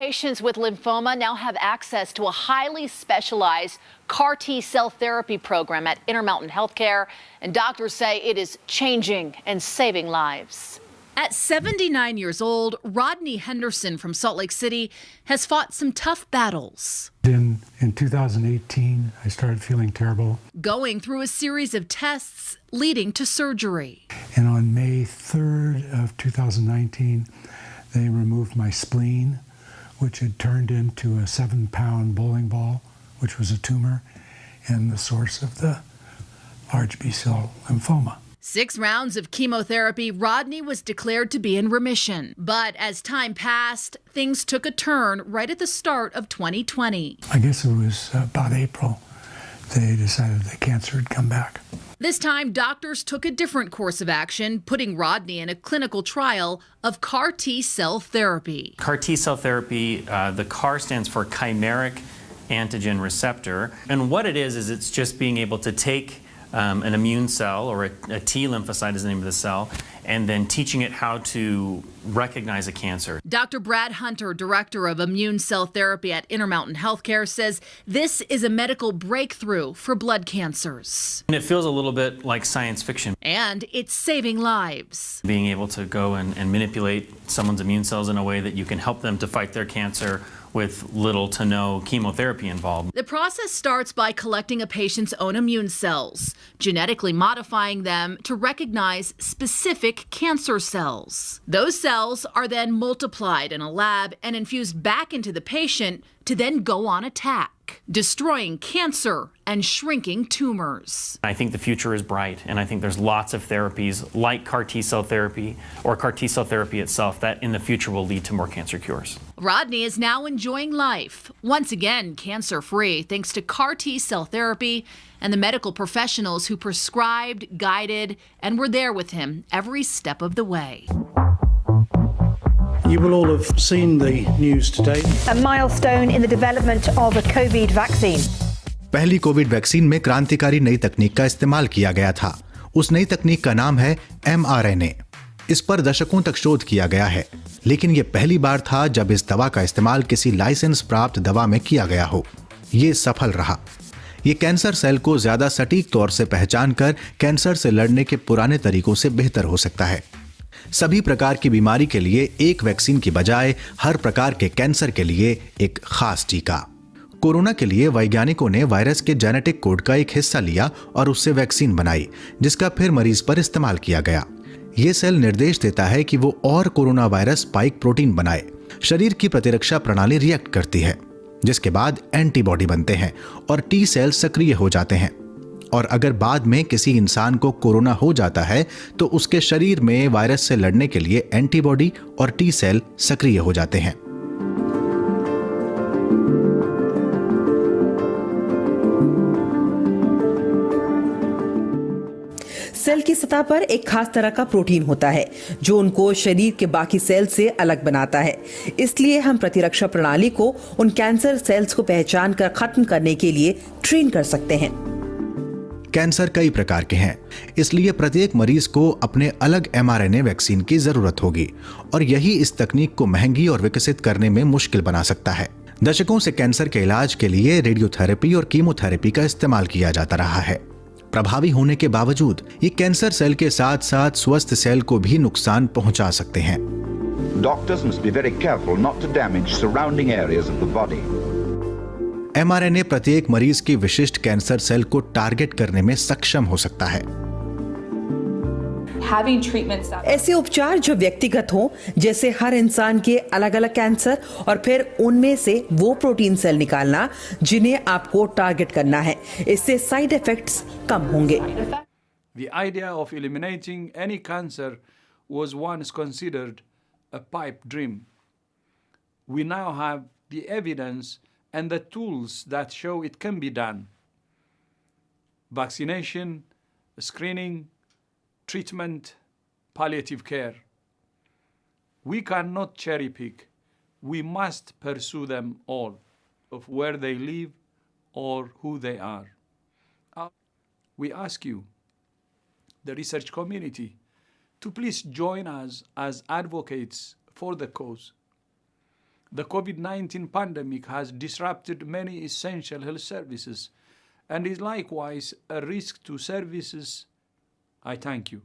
Patients with lymphoma now have access to a highly specialized CAR T-cell therapy program at Intermountain Healthcare, and doctors say it is changing and saving lives. At 79 years old, Rodney Henderson from Salt Lake City has fought some tough battles. In 2018, I started feeling terrible. Going through a series of tests leading to surgery. And on May 3rd of 2019, they removed my spleen, which had turned into a 7-pound bowling ball, which was a tumor and the source of the large B-cell lymphoma. 6 rounds of chemotherapy, Rodney was declared to be in remission. But as time passed, things took a turn right at the start of 2020. I guess it was about April, they decided the cancer had come back. This time, doctors took a different course of action, putting Rodney in a clinical trial of CAR T-cell therapy. CAR T-cell therapy, the CAR stands for chimeric antigen receptor. And what it is it's just being able to take an immune cell, or a T lymphocyte is the name of the cell, and then teaching it how to recognize a cancer. Dr. Brad Hunter, director of immune cell therapy at Intermountain Healthcare, says this is a medical breakthrough for blood cancers. And it feels a little bit like science fiction. And it's saving lives. Being able to go and manipulate someone's immune cells in a way that you can help them to fight their cancer with little to no chemotherapy involved. The process starts by collecting a patient's own immune cells, genetically modifying them to recognize specific cancer cells. Those cells are then multiplied in a lab and infused back into the patient to then go on attack, destroying cancer and shrinking tumors. I think the future is bright, and I think there's lots of therapies like CAR T-cell therapy or CAR T-cell therapy itself that in the future will lead to more cancer cures. Rodney is now enjoying life, once again cancer-free, thanks to CAR T-cell therapy and the medical professionals who prescribed, guided, and were there with him every step of the way. You will all have seen the news today. A milestone in the development of a COVID vaccine. पहली Covid vaccine में क्रांतिकारी नई तकनीक का इस्तेमाल किया गया था। उस नई तकनीक का नाम है mRNA। इस पर दशकों तक शोध किया गया है, लेकिन यह पहली बार था जब इस दवा का इस्तेमाल किसी लाइसेंस प्राप्त दवा में किया गया हो। ये सफल रहा। ये कैंसर सेल को ज्यादा सटीक तौर से पहचान कर कैंसर से लड़ने के पुराने तरीकों से बेहतर हो सकता है। सभी प्रकार की बीमारी के लिए एक वैक्सीन की बजाय हर प्रकार के कैंसर के लिए एक खास टीका। कोरोना के लिए वैज्ञानिकों ने वायरस के जेनेटिक कोड का एक हिस्सा लिया और उससे वैक्सीन बनाई, जिसका फिर मरीज पर इस्तेमाल किया गया। ये सेल निर्देश देता है कि वो और कोरोना वायरस स्पाइक प्रोटीन बनाए। शरीर की प्रतिरक्षा प्रणाली रिएक्ट करती है, जिसके बाद एंटीबॉडी बनते हैं और टी सेल सक्रिय हो जाते हैं। और अगर बाद में किसी इंसान को कोरोना हो जाता है तो उसके शरीर में वायरस से लड़ने के लिए एंटीबॉडी और टी सेल सक्रिय हो जाते हैं। सेल की सतह पर एक खास तरह का प्रोटीन होता है जो उनको शरीर के बाकी सेल से अलग बनाता है। इसलिए हम प्रतिरक्षा प्रणाली को उन कैंसर सेल्स को पहचान कर खत्म करने के लिए ट्रेन कर सकते हैं। कैंसर कई प्रकार के हैं, इसलिए प्रत्येक मरीज को अपने अलग mRNA वैक्सीन की जरूरत होगी और यही इस तकनीक को महंगी और विकसित करने में मुश्किल बना सकता है। दशकों से कैंसर के इलाज के लिए रेडियोथेरेपी और कीमोथेरेपी का इस्तेमाल किया जाता रहा है। प्रभावी होने के बावजूद ये कैंसर सेल के साथ साथ स्वस्थ सेल को भी नुकसान पहुंचा सकते हैं। Doctors must be very careful not to damage surrounding areas of the body. mRNA प्रत्येक मरीज की विशिष्ट कैंसर सेल को टारगेट करने में सक्षम हो सकता है। ऐसे उपचार जो व्यक्तिगत हों, जैसे हर इंसान के अलग अलग कैंसर और फिर उनमें से वो प्रोटीन सेल निकालना जिन्हें आपको टारगेट करना है, इससे साइड इफेक्ट्स कम होंगे। The idea of eliminating any cancer was once considered a pipe dream. We now have the evidence and the tools that show it can be done. Vaccination, screening, treatment, palliative care. We cannot cherry pick. We must pursue them all, of where they live or who they are. We ask you, the research community, to please join us as advocates for the cause. The COVID-19 pandemic has disrupted many essential health services and is likewise a risk to services. I thank you.